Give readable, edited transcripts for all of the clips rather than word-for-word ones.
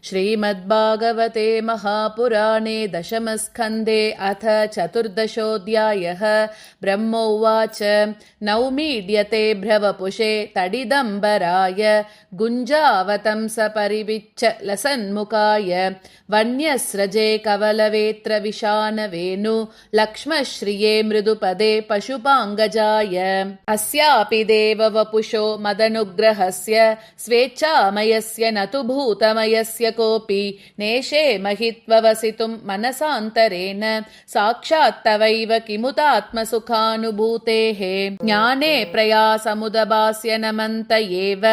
श्रीमद्भागवते महापुराणे दशमस्कन्धे अथ चतुर्दशोऽध्यायः। ब्रह्मोवाच नौमीड्यते भ्रवपुषे तडिदम्बराय गुञ्जावतंस परिविच्च लसन्मुखाय वन्यस्रजे कवलवेत्र विशानवेनु लक्ष्मश्रिये मृदुपदे पशुपाङ्गजाय अस्यापि देववपुषो मदनुग्रहस्य स्वेच्छामयस्य न तु भूतमयस्य कोऽपि नेशे महित्ववसितुं मनसान्तरेण साक्षात्तवैव किमुतात्मसुखानुभूतेः ज्ञाने प्रयासमुदभास्य नमन्त एव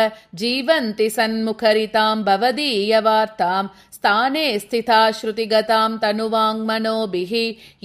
जीवन्ति सन्मुखरितां भवदीयवार्तां स्थाने स्थिता श्रुतिगतां तनुवाङ्मनोभिः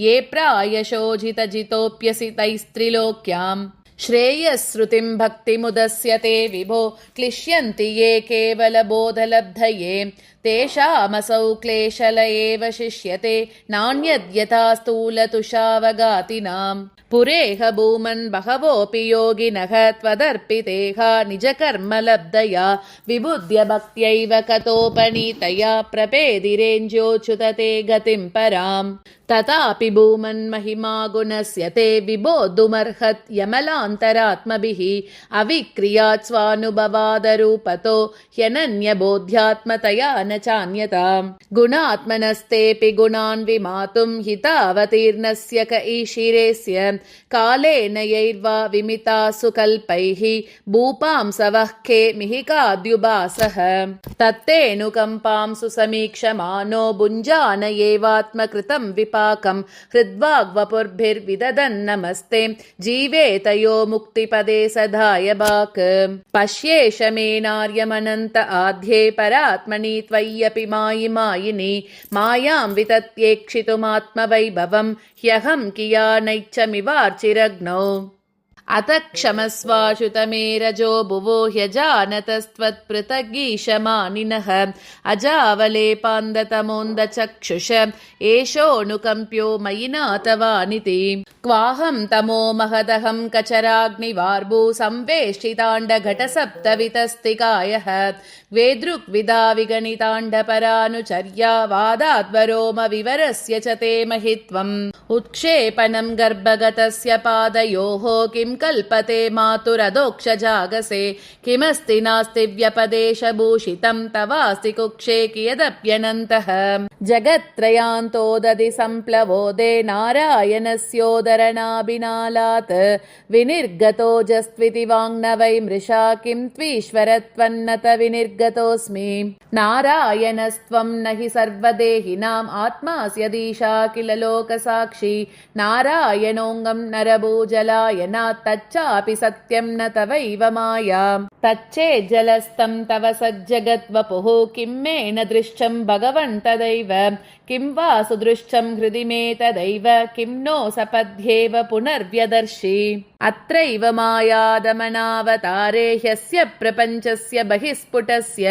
ये प्रायशोजितजितोऽप्यसितैस्त्रिलोक्याम् श्रेयःश्रुतिं भक्तिमुदस्यते विभो क्लिश्यन्ति ये केवलबोधलब्धये तेषामसौ क्लेशल एव शिष्यते नान्यद्यथा स्थूलतुषावगातिनाम् पुरेह भूमन् बहवोऽपि योगिनः त्वदर्पितेह निजकर्मलब्धया विबुध्य भक्त्यैव कतोपनीतया प्रपेदिरेञ्ज्योच्युतते गतिं पराम् तथापि भूमन् महिमा गुणस्य ते विबोद्धुमर्हत् यमलान्तरात्मभिः अविक्रियात् स्वानुभवादरूपतो ह्यनन्यबोध्यात्मतया न चान्यताम् गुणात्मनस्तेऽपि गुणान् विमातुं हितावतीर्णस्य क ईशिरेस्य कालेन यैर्वा विमितासु कल्पैः भूपांसवः के मिहिकाद्युभासः तत्तेऽनुकम्पां सुसमीक्षमानो भुञ्जान एवात्मकृतं विपाकं हृद्वाग्वपुर्भिर्विदधन्नमस्ते जीवेतयो मुक्तिपदे सदाय भाक् पश्येष मे नार्यमनन्त आध्ये परात्मनि त्वय्यपि मायिमायिनि मायां वितत्येक्षितुमात्मवैभवं ह्यहं कियानैच्छमिवार्चिरग्नौ अथ क्षमस्वाश्रुतमे रजो भुवो ह्यजानतस्त्वत्पृथगीशमानिनः अजावलेपान्दतमोन्दचक्षुष एषोऽनुकम्प्यो मयि नातवानिति क्वाहं तमो महदहं कचराग्निवार्भू संवेष्टिताण्डघटसप्तवितस्तिकायः द्वेदृग्विधा विगणिताण्डपरानुचर्या वादाद्वरोम विवरस्य च ते महित्वम् उत्क्षेपणं गर्भगतस्य पादयोः किं कल्पते मातुरधोक्षजागसे किमस्ति नास्ति व्यपदेशभूषितं तवास्ति कुक्षे कियदप्यनन्तः जगत्त्रयान्तोदधि सम्प्लवोदे नारायणस्योदरनाभिनालात् विनिर्गतोऽजस्त्विति वाङ्नवै मृषा किं त्वीश्वरत्वन्नत विनिर्गतोऽस्मि नारायणस्त्वं न हि सर्वदेहिनाम् आत्मास्यदीशा किल लोकसाक्षी नारायणोऽङ्गं नरभूजलायनात् तच्चापि सत्यं न तवैव माया तच्चेज्जलस्तं तव सज्जगद्वपुः किं मे न दृष्टं भगवन् तदैव किं वा सुदृष्टं हृदि मे तदैव किं नो सपद्येव पुनर्व्यदर्शि अत्रैव मायादमनावतारे ह्यस्य प्रपञ्चस्य बहिस्फुटस्य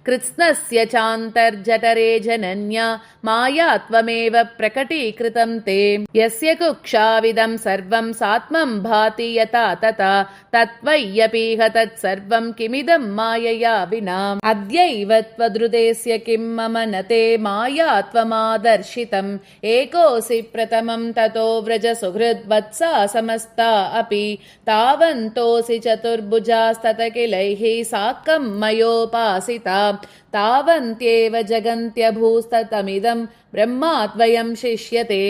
कृत्स्नस्य चान्तर्जठरे जनन्या माया त्वमेव प्रकटीकृतं ते यस्य कुक्षाविदं सर्वं सात्मं भाति यथा तथा तत्त्वय्यपीह तत्सर्वं किमिदं मायया विना अद्यैव त्वदृदेस्य किं मम न ते माया त्वमादर्शितम् एकोऽसि प्रथमं ततो व्रज सुहृद्वत्सा समस्ता अपि तावन्तोऽसि चतुर्भुजास्तत किलैः साकं मयोपासिता तावन्त्येव जगन्त्यभूस्ततमिदं ब्रह्माद्वयं शिष्यते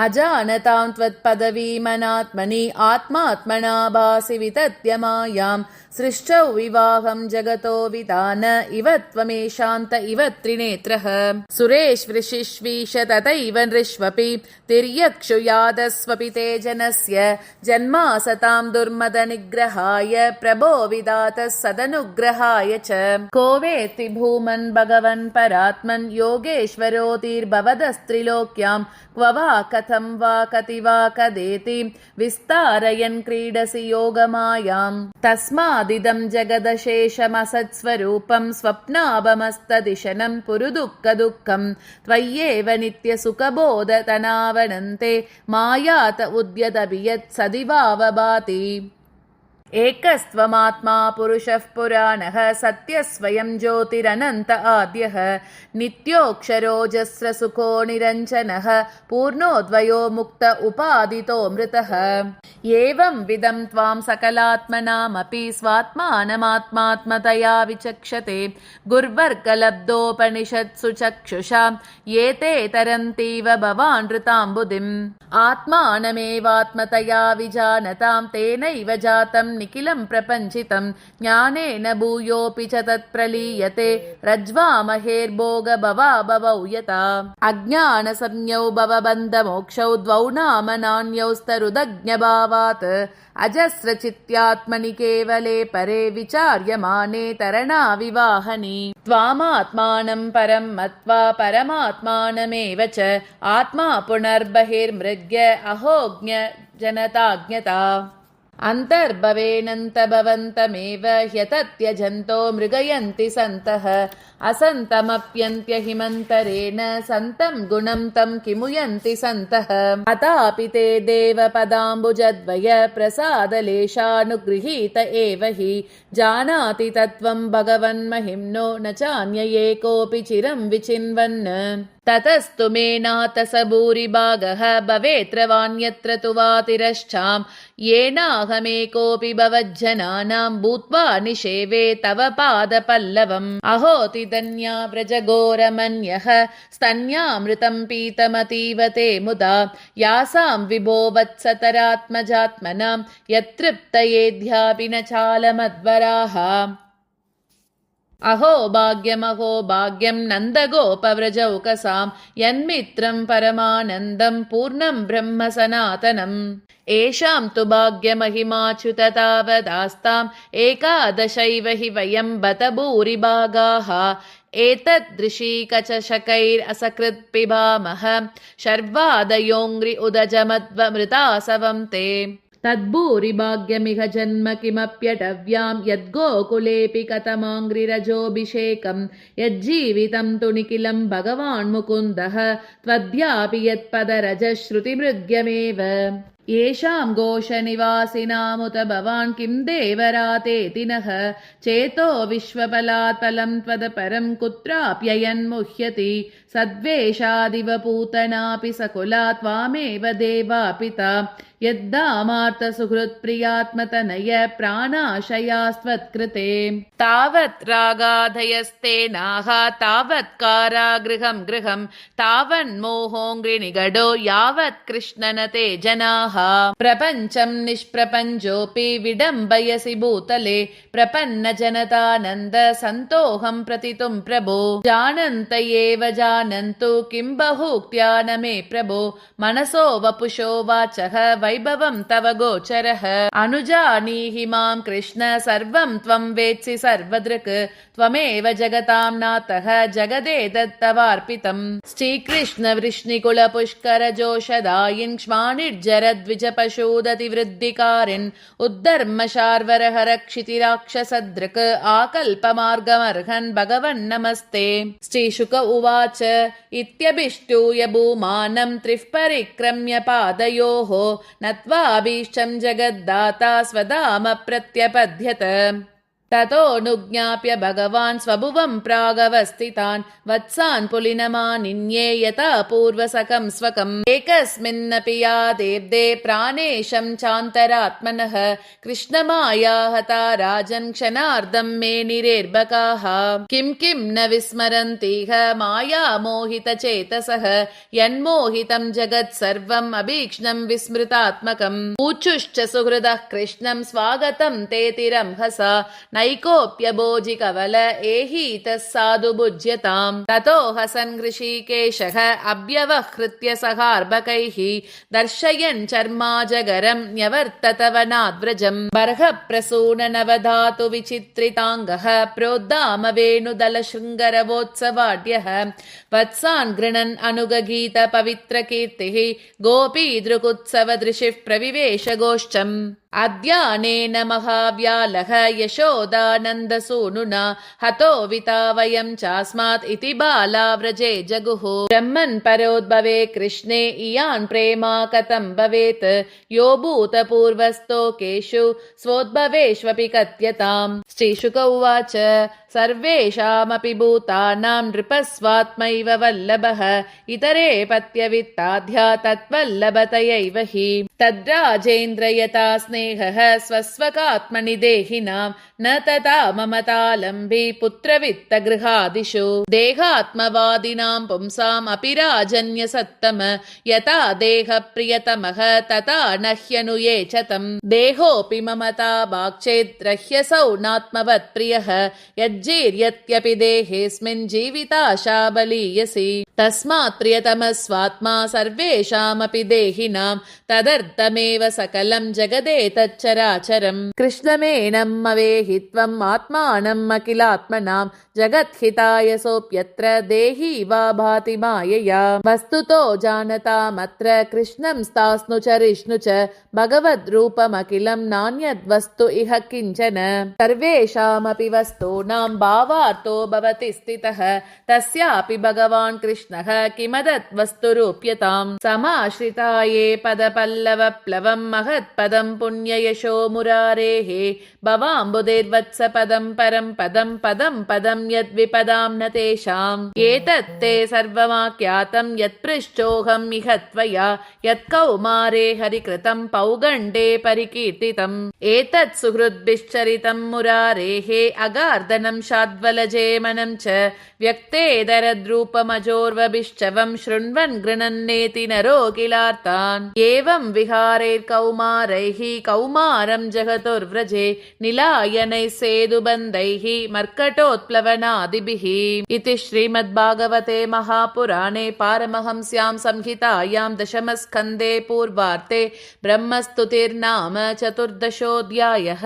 अजानतां त्वत्पदवीमनात्मनि आत्मात्मना भासि वितत्य मायां सृष्टौ विवाहं जगतो विधान इव त्वमेशान्त इव त्रिनेत्रः सुरेष्वृषिष्वीश तथैव नृष्वपि तिर्यक्षुयादस्वपि ते जनस्य जन्मासतां दुर्मदनिग्रहाय प्रभो विधातः सदनुग्रहाय च को वेत्ति भूमन् भगवन् परात्मन् योगेश्वरोऽतिर्भवदस्त्रिलोक्यां क्व वा कथं वा कति वा कदेति विस्तारयन् क्रीडसि योगमायां तस्मादिदं जगदशेषमसत्स्वरूपं स्वप्नाभमस्तदिशनं पुरुदुःखदुःखं त्वय्येव नित्यसुखबोधतनावनन्ते मायात उद्यदभियत् सदिवावभाति। एकस्त्वमात्मा पुरुषः पुराणः सत्यस्वयं ज्योतिरनन्त आद्यः नित्योऽक्षरोऽजस्रसुखो निरञ्जनः पूर्णोऽद्वयो मुक्त उपादितोऽमृतः एवं विदं त्वां सकलात्मनामपि स्वात्मानमात्मात्मतया विचक्षते गुर्वर्गलब्धोपनिषत्सु चक्षुषा ये ते तरन्तीव भवानृताम्बुधिम् आत्मानमेवात्मतया विजानतां तेनैव जातं निखिलं प्रपञ्चितं ज्ञानेन भूयोऽपि च तत्प्रलीयते रज्ज्वामहेर्भोगभवाभवौ यथा अज्ञानसंज्ञौ भवबन्धमोक्षौ द्वौ नाम नान्यौ स्तरुदज्ञभावात् अजस्रचित्यात्मनि केवले परे विचार्यमाने तरणाविवाहनि त्वामात्मानं परं मत्वा परमात्मानमेव च आत्मा पुनर्बहिर्मृग्य अहोज्ञ जनताज्ञता अन्तर्भवेनन्तभवन्तमेव ह्यतत्यजन्तो मृगयन्ति सन्तः असन्तमप्यन्त्यहिमन्तरेण सन्तं गुणं तं किमुयन्ति सन्तः अतापि ते देवपदाम्बुजद्वय प्रसादलेशानुगृहीत एव हि जानाति तत्त्वं भगवन्महिम्नो न चान्यये कोऽपि चिरं विचिन्वन् ततस्तु मे नाथ स भूरिभागः भवेत्र वान्यत्र तु वातिरश्चां येनाहमेकोऽपि भवज्जनानां भूत्वा निषेवे तव पादपल्लवम् अहोति धन्या व्रजघोरमन्यः स्तन्यामृतं पीतमतीव ते मुदा यासां विभो वत्सतरात्मजात्मनां यत्तृप्तयेद्यापि न चालमद्वराः अहो भाग्यं नन्दगोपव्रजौकसां यन्मित्रं परमानन्दं पूर्णं ब्रह्म सनातनम् येषां तु भाग्यमहिमाच्युत तावदास्ताम् एकादशैव हि वयं बत भूरिभागाः एतदृशी कचशकैरसकृत् पिबामः शर्वादयोऽङ्घ्रि उदजमध्वमृतासवं ते तद्भूरिभाग्यमिह जन्म किमप्यटव्यां यद्गोकुलेऽपि कथमाङ्घ्रिरजोऽभिषेकं यज्जीवितं तु निखिलं भगवान् मुकुन्दः त्वद्यापि यत्पदरजश्रुतिमृग्यमेव येषां घोषनिवासिनामुत भवान् किं देवरातेति नः चेतो विश्वफलात् फलं त्वदपरं कुत्राप्ययन्मुह्यति सद्वेषादिव पूतनापि सकुला त्वामेव देवा पिता यद्दामार्तसुहृत्प्रियात्मतनय प्राणाशयास्त्वत्कृते तावत् रागाधयस्तेनाः तावत् कारागृहं गृहं तावन्मोहोऽङ्घ्रिनिगडो यावत् कृष्णनते जनाः प्रपञ्चं निष्प्रपञ्चोऽपि विडम्बयसि भूतले प्रपन्नजनतानन्द सन्तोऽहं प्रतितुं प्रभो जानन्त एव जानन्तु किं बहुक्त्या न मे प्रभो मनसो वपुषो वाचः वैभवं तव गोचरः अनुजानीहि मां कृष्ण सर्वं त्वं वेत्सि सर्वदृक् त्वमेव जगतां नाथः जगदेतत्तवार्पितम् श्रीकृष्ण वृष्णिकुलपुष्करजोषदायिन् क्ष्माणिर्जरद्विजपशूदतिवृद्धिकारिन् उद्धर्मशार्वरहर क्षितिराक्षसदृक् आकल्पमार्गमर्हन् भगवन्नमस्ते श्रीशुक उवाच इत्यभिष्टूय भूमानं त्रिः परिक्रम्य पादयोः नत्वाभीष्टं जगद्दाता स्वधाम प्रत्यपद्यत ततोऽनुज्ञाप्य भगवान् स्वभुवं प्रागवस्थितान् वत्सान् पुलिनमानिन्ये यथा पूर्वसखं स्वकम् एकस्मिन्नपि यादेब्दे प्राणेशं चान्तरात्मनः कृष्णमाया हता राजन् क्षणार्धं मे निरेर्भकाः किं न विस्मरन्तीह माया मोहितचेतसः यन्मोहितं जगत् सर्वम् अभीक्ष्णं विस्मृतात्मकम् ऊचुश्च सुहृदः कृष्णं स्वागतं ते तिरंहसा नैकोऽप्यभोजिकवल एहीतः साधु भुज्यताम् ततो हसन् हृषीकेशः अभ्यवहृत्य सहार्भकैः दर्शयन् चर्माजगरं न्यवर्तत वनाद्व्रजम् बर्हप्रसूननवधातु विचित्रिताङ्गः प्रोद्धाम वेणुदलशृङ्गरवोत्सवाढ्यः वत्सान् गृणन् अनुगगीत पवित्रकीर्तिः गोपीदृकुत्सवदृशिः प्रविवेश गोष्ठम् अद्यानेन महाव्यालः यशोदानन्दसूनुना हतो विता वयं चास्मात् इति बाला व्रजे जगुः ब्रह्मन् परोद्भवे कृष्णे इयान् प्रेमा कथं भवेत् यो भूतपूर्वस्तोकेषु स्वोद्भवेष्वपि कथ्यताम् श्रीशुक उवाच सर्वेषामपि भूतानां नृपस्वात्मैव वल्लभः इतरे पत्यवित्ताध्या तत्वल्लभतयैव हि तद्राजेन्द्र यथा स्नेहः स्वस्वकात्मनि देहिनां न तथा ममतालम्बी पुत्रवित्तगृहादिषु देहात्मवादिनां पुंसाम् अपि राजन्यसत्तम यथा देहप्रियतमः तथा न ह्यनुये च तम् देहोऽपि ममता भाक्चेद्रह्यसौ नात्मवत्प्रियः यज्जीर्यत्यपि देहेऽस्मिन् जीविताशा बलीयसि तस्मात् प्रियतमस्वात्मा सर्वेषामपि देहिनां तदर्थमेव सकलं जगदेतच्चराचरम् कृष्णमेनम् अवेहि त्वम् आत्मानम् अखिलात्मनां जगद्हिताय सोऽप्यत्र देही वा भाति मायया वस्तुतो जानतामत्र कृष्णं स्तास्नु च रिष्णु च भगवद्रूपमखिलं नान्यद्वस्तु इह किञ्चन सर्वेषामपि वस्तूनां भावार्थो भवति स्थितः तस्यापि भगवान् कृष्णः किमदद्वस्तुरूप्यताम् समाश्रिताये पदपल्लवप्लवं महत्पदं पुण्ययशो मुरारेः भवाम्बुधेर्वत्स पदं परं पदं पदं पदं यद्विपदां न तेषाम् एतत्ते सर्वमाख्यातं यत्पृष्ठोऽहम् इह त्वया यत्कौमारे हरिकृतं पौगण्डे परिकीर्तितम् एतत् सुहृद्भिश्चरितं मुरारेः अगार्दनं शाद्वलजेमनं च व्यक्तेदरद्रूपमजोर्वभिश्चवं शृण्वन् गृणन्नेति नरो किलार्तान् एवं विहारैर्कौमारैः कौमारं जगतुर्व्रजे निलायनैः सेदुबन्धैः मर्कटोत्प्लवनादिभिः इति श्रीमद्भागवते महापुराणे पारमहंस्यां संहितायां दशमस्कन्धे पूर्वार्धे ब्रह्मस्तुतिर्नाम चतुर्दशोऽध्यायः।